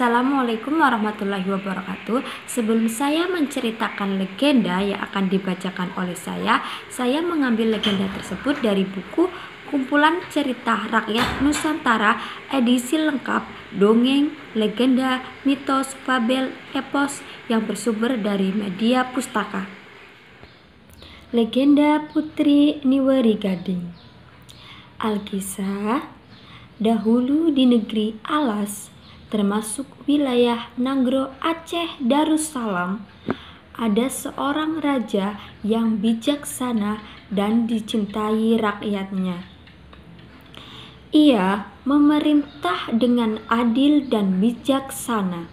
Assalamualaikum warahmatullahi wabarakatuh. Sebelum saya menceritakan legenda yang akan dibacakan oleh saya mengambil legenda tersebut dari buku Kumpulan Cerita Rakyat Nusantara edisi lengkap dongeng, legenda, mitos, fabel, epos yang bersumber dari media pustaka. Legenda Putri Niweri Gading. Alkisah, dahulu di negeri Alas, termasuk wilayah Nanggro Aceh Darussalam, ada seorang raja yang bijaksana dan dicintai rakyatnya. Ia memerintah dengan adil dan bijaksana.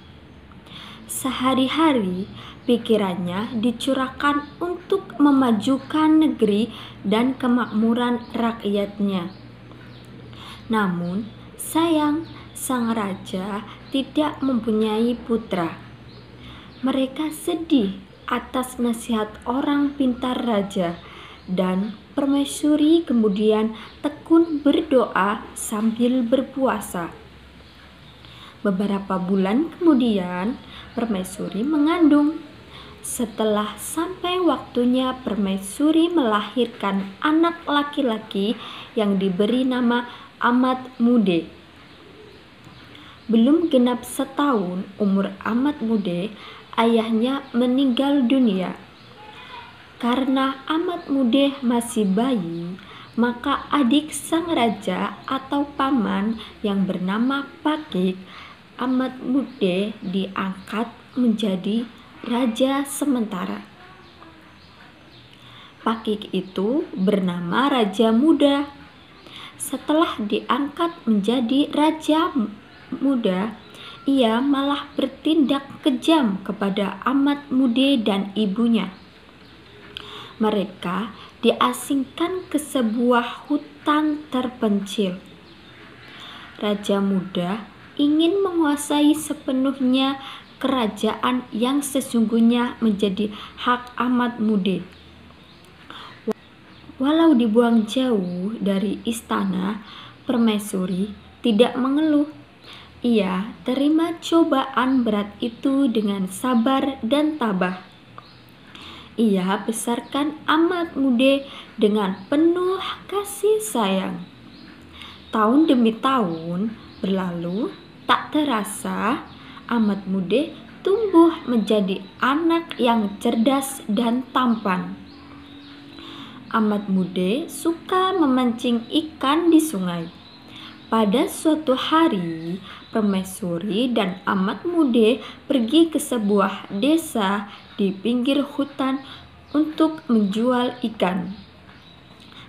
Sehari-hari pikirannya dicurahkan untuk memajukan negeri dan kemakmuran rakyatnya. Namun, sayang, sang raja tidak mempunyai putra. Mereka sedih atas nasihat orang pintar raja, dan permaisuri kemudian tekun berdoa sambil berpuasa. Beberapa bulan kemudian, permaisuri mengandung. Setelah sampai waktunya, permaisuri melahirkan anak laki-laki yang diberi nama Amat Mude. Belum genap setahun umur Amat Mude, ayahnya meninggal dunia. Karena Amat Mude masih bayi, maka adik sang raja atau paman yang bernama Pakik, Amat Mude diangkat menjadi raja sementara. Pakik itu bernama Raja Muda. Setelah diangkat menjadi raja muda, ia malah bertindak kejam kepada Amat Mude dan ibunya. Mereka diasingkan ke sebuah hutan terpencil. Raja Muda ingin menguasai sepenuhnya kerajaan yang sesungguhnya menjadi hak Amat Mude. Walau dibuang jauh dari istana, permaisuri tidak mengeluh. Ia terima cobaan berat itu dengan sabar dan tabah. Ia besarkan Amat Mude dengan penuh kasih sayang. Tahun demi tahun berlalu, tak terasa Amat Mude tumbuh menjadi anak yang cerdas dan tampan. Amat Mude suka memancing ikan di sungai. Pada suatu hari, permaisuri dan Amat Mude pergi ke sebuah desa di pinggir hutan untuk menjual ikan.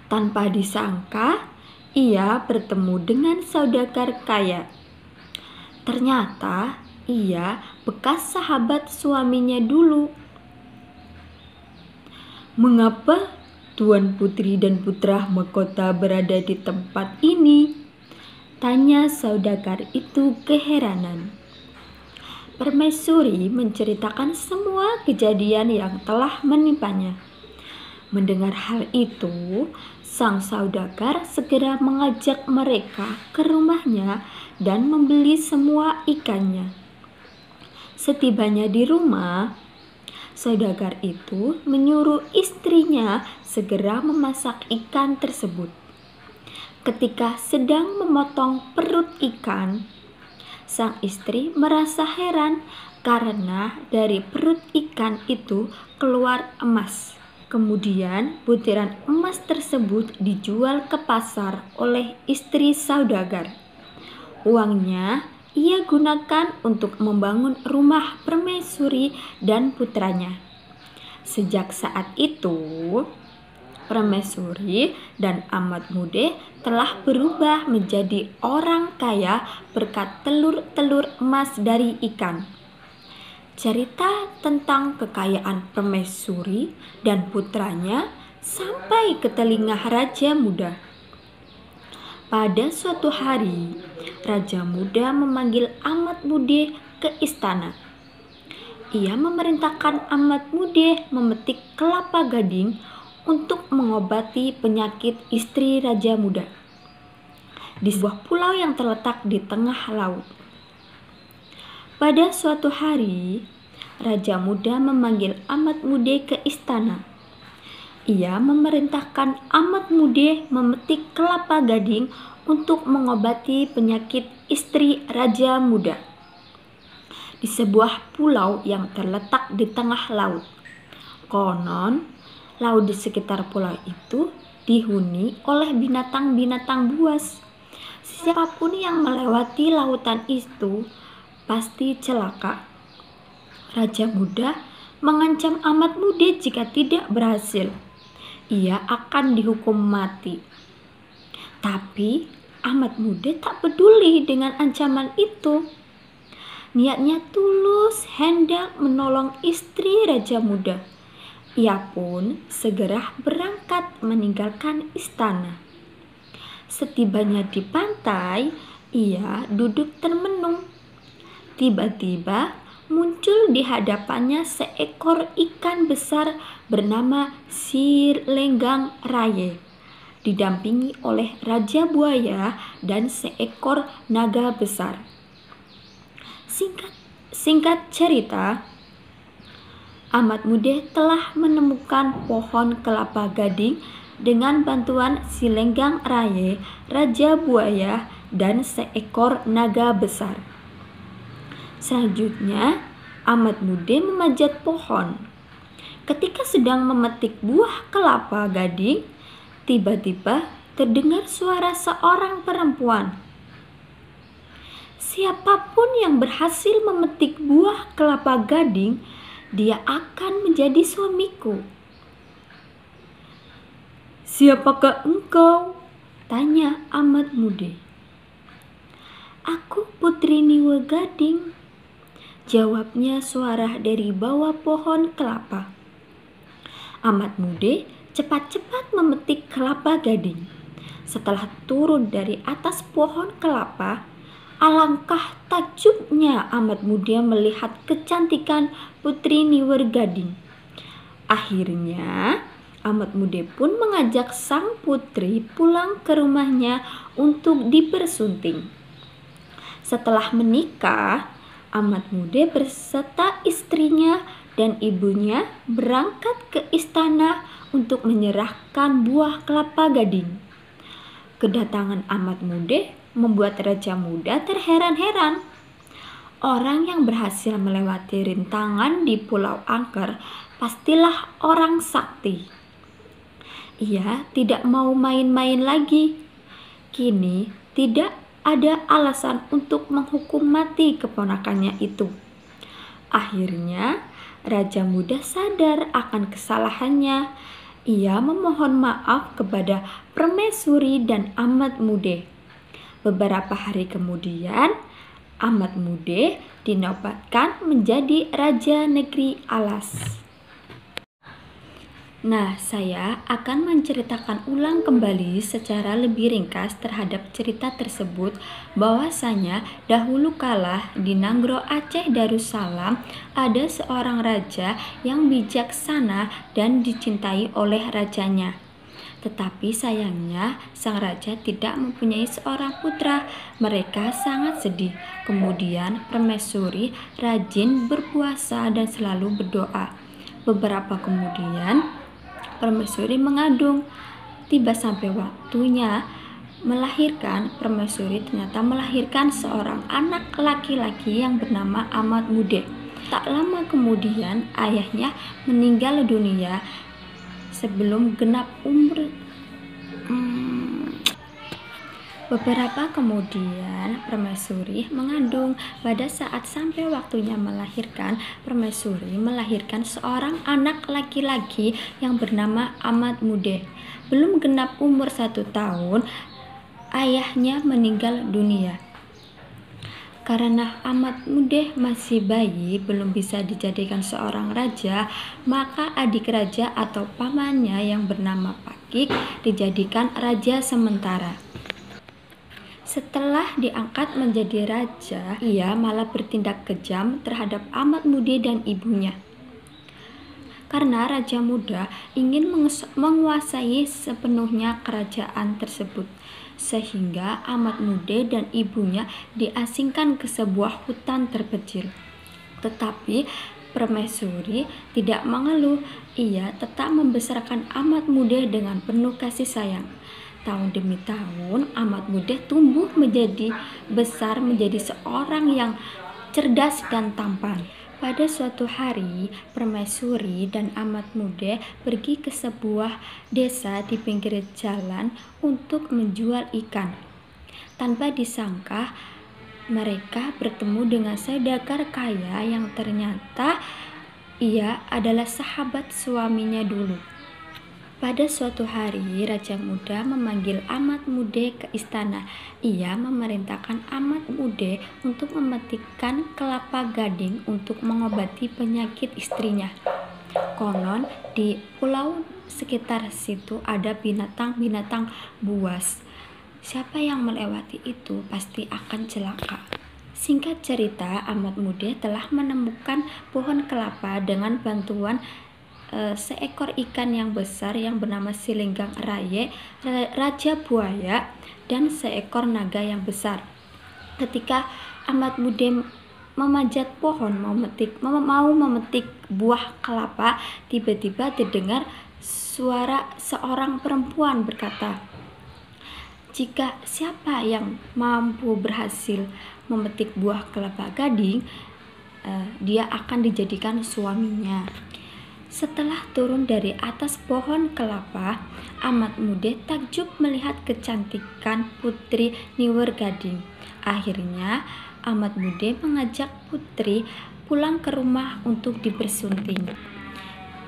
Tanpa disangka, ia bertemu dengan saudagar kaya. Ternyata ia bekas sahabat suaminya dulu. "Mengapa Tuan Putri dan putra mahkota berada di tempat ini?" tanya saudagar itu keheranan. Permaisuri menceritakan semua kejadian yang telah menimpanya. Mendengar hal itu, sang saudagar segera mengajak mereka ke rumahnya dan membeli semua ikannya. Setibanya di rumah, saudagar itu menyuruh istrinya segera memasak ikan tersebut. Ketika sedang memotong perut ikan, sang istri merasa heran karena dari perut ikan itu keluar emas. Kemudian butiran emas tersebut dijual ke pasar oleh istri saudagar. Uangnya ia gunakan untuk membangun rumah permaisuri dan putranya. Sejak saat itu, permaisuri dan Amat Mude telah berubah menjadi orang kaya berkat telur-telur emas dari ikan. Cerita tentang kekayaan permaisuri dan putranya sampai ke telinga Raja Muda. Pada suatu hari, Raja Muda memanggil Amat Mude ke istana. Ia memerintahkan Amat Mude memetik kelapa gading untuk mengobati penyakit istri Raja Muda di sebuah pulau yang terletak di tengah laut. Pada suatu hari, Raja Muda memanggil Ahmad Mude ke istana. Ia memerintahkan Ahmad Mude memetik kelapa gading untuk mengobati penyakit istri Raja Muda di sebuah pulau yang terletak di tengah laut. Konon, laut di sekitar pulau itu dihuni oleh binatang-binatang buas. Siapapun yang melewati lautan itu pasti celaka. Raja Muda mengancam Ahmad Mude jika tidak berhasil, ia akan dihukum mati. Tapi Ahmad Mude tak peduli dengan ancaman itu. Niatnya tulus hendak menolong istri Raja Muda. Ia pun segera berangkat meninggalkan istana. Setibanya di pantai, ia duduk termenung. Tiba-tiba muncul di hadapannya seekor ikan besar bernama Silenggang Raye, didampingi oleh Raja Buaya dan seekor naga besar. Singkat cerita, Ahmad Mude telah menemukan pohon kelapa gading dengan bantuan Silenggang Raye, Raja Buaya, dan seekor naga besar. Selanjutnya, Ahmad Mude memanjat pohon. Ketika sedang memetik buah kelapa gading, tiba-tiba terdengar suara seorang perempuan. Siapapun yang berhasil memetik buah kelapa gading, dia akan menjadi suamiku. Siapakah engkau? Tanya Ahmad Mude. Aku Putri Niwe Gading, jawabnya suara dari bawah pohon kelapa. Ahmad Mude cepat-cepat memetik kelapa gading. Setelah turun dari atas pohon kelapa, alangkah takjubnya Ahmad Mude melihat kecantikan Putri Niwe Gading. Akhirnya, Ahmad Mude pun mengajak sang putri pulang ke rumahnya untuk dipersunting. Setelah menikah, Ahmad Mude beserta istrinya dan ibunya berangkat ke istana untuk menyerahkan buah kelapa gading. Kedatangan Ahmad Mude membuat Raja Muda terheran-heran. Orang yang berhasil melewati rintangan di Pulau Angker pastilah orang sakti. Ia tidak mau main-main lagi. Kini tidak ada alasan untuk menghukum mati keponakannya itu. Akhirnya, Raja Muda sadar akan kesalahannya. Ia memohon maaf kepada Permaisuri dan Ahmad Mude. Beberapa hari kemudian, Ahmad Mude dinobatkan menjadi Raja Negeri Alas. Nah, saya akan menceritakan ulang kembali secara lebih ringkas terhadap cerita tersebut, bahwasanya dahulu kala di Nanggro Aceh Darussalam ada seorang raja yang bijaksana dan dicintai oleh rajanya. Tetapi sayangnya sang raja tidak mempunyai seorang putra. Mereka sangat sedih. Kemudian Permaisuri rajin berpuasa dan selalu berdoa. Beberapa kemudian Permaisuri mengandung. Tiba sampai waktunya melahirkan, Permaisuri ternyata melahirkan seorang anak laki-laki yang bernama Ahmad Mude. Tak lama kemudian ayahnya meninggal dunia sebelum genap umur. Beberapa kemudian Permaisuri mengandung. Pada saat sampai waktunya melahirkan, Permaisuri melahirkan seorang anak laki-laki yang bernama Ahmad Mude. Belum genap umur 1 tahun, ayahnya meninggal dunia. Karena Ahmad Mude masih bayi, belum bisa dijadikan seorang raja, maka adik raja atau pamannya yang bernama Pakik dijadikan raja sementara. Setelah diangkat menjadi raja, ia malah bertindak kejam terhadap Ahmad Mude dan ibunya. karena Raja Muda ingin menguasai sepenuhnya kerajaan tersebut, sehingga Ahmad Mude dan ibunya diasingkan ke sebuah hutan terpencil. Tetapi Permaisuri tidak mengeluh, ia tetap membesarkan Ahmad Mude dengan penuh kasih sayang. Tahun demi tahun, Ahmad Mude tumbuh menjadi besar menjadi seorang yang cerdas dan tampan. Pada suatu hari, Permaisuri dan Ahmad Mude pergi ke sebuah desa di pinggir jalan untuk menjual ikan. Tanpa disangka, mereka bertemu dengan saudagar kaya yang ternyata ia adalah sahabat suaminya dulu. Pada suatu hari, Raja Muda memanggil Ahmad Mude ke istana. Ia memerintahkan Ahmad Mude untuk memetikkan kelapa gading untuk mengobati penyakit istrinya. Konon di pulau sekitar situ ada binatang-binatang buas. Siapa yang melewati itu pasti akan celaka. Singkat cerita, Ahmad Mude telah menemukan pohon kelapa dengan bantuan seekor ikan yang besar yang bernama Silenggang Raye, Raja Buaya, dan seekor naga yang besar. Ketika Ahmad Mude memanjat pohon mau memetik buah kelapa, tiba-tiba terdengar suara seorang perempuan berkata, "Jika siapa yang mampu berhasil memetik buah kelapa gading, dia akan dijadikan suaminya." Setelah turun dari atas pohon kelapa, Ahmad Mude takjub melihat kecantikan Putri Niwer Gading. Akhirnya, Ahmad Mude mengajak putri pulang ke rumah untuk dipersunting.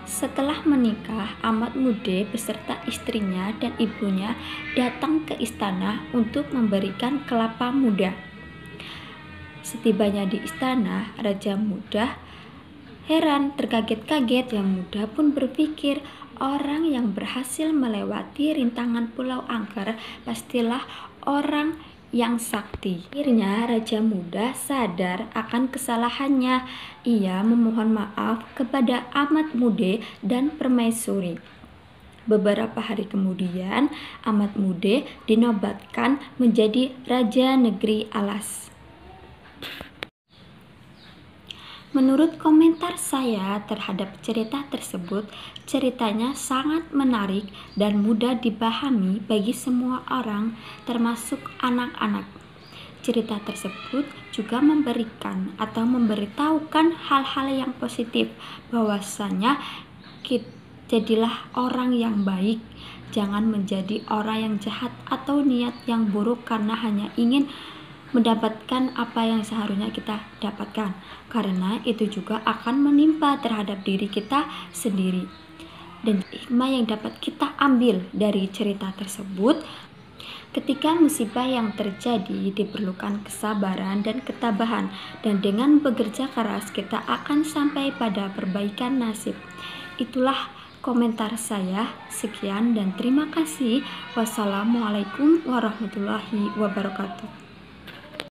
Setelah menikah, Ahmad Mude beserta istrinya dan ibunya datang ke istana untuk memberikan kelapa muda. Setibanya di istana, Raja Muda heran, terkaget-kaget. Yang Muda pun berpikir, orang yang berhasil melewati rintangan Pulau Angker pastilah orang yang sakti. Akhirnya Raja Muda sadar akan kesalahannya. Ia memohon maaf kepada Ahmad Mude dan Permaisuri. Beberapa hari kemudian, Ahmad Mude dinobatkan menjadi Raja Negeri Alas. Menurut komentar saya terhadap cerita tersebut, ceritanya sangat menarik dan mudah dipahami bagi semua orang, termasuk anak-anak. Cerita tersebut juga memberikan atau memberitahukan hal-hal yang positif, bahwasanya jadilah orang yang baik, jangan menjadi orang yang jahat atau niat yang buruk karena hanya ingin mendapatkan apa yang seharusnya kita dapatkan, karena itu juga akan menimpa terhadap diri kita sendiri. Dan hikmah yang dapat kita ambil dari cerita tersebut, ketika musibah yang terjadi diperlukan kesabaran dan ketabahan, dan dengan bekerja keras kita akan sampai pada perbaikan nasib. Itulah komentar saya. Sekian dan terima kasih. Wassalamualaikum warahmatullahi wabarakatuh.